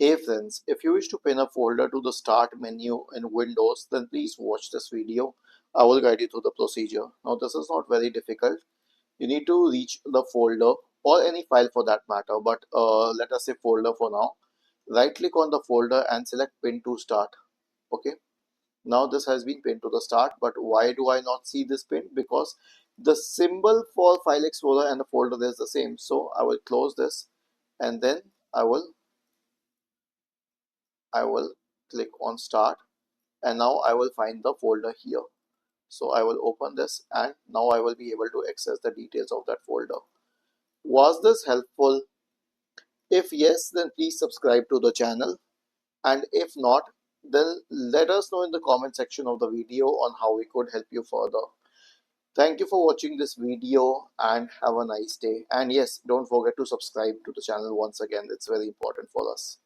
Hey friends, if you wish to pin a folder to the start menu in Windows, then please watch this video. I will guide you through the procedure. Now this is not very difficult. You need to reach the folder or any file for that matter, but let us say folder for now. Right click on the folder and select pin to start. Okay. Now this has been pinned to the start, but why do I not see this pin? Because the symbol for File Explorer and the folder is the same. So I will close this and then I will I will click on start, and now I will find the folder here. So I will open this and now I will be able to access the details of that folder. Was this helpful? If yes, then please subscribe to the channel, and if not, then let us know in the comment section of the video on how we could help you further. Thank you for watching this video and have a nice day. And yes, don't forget to subscribe to the channel once again. It's very important for us.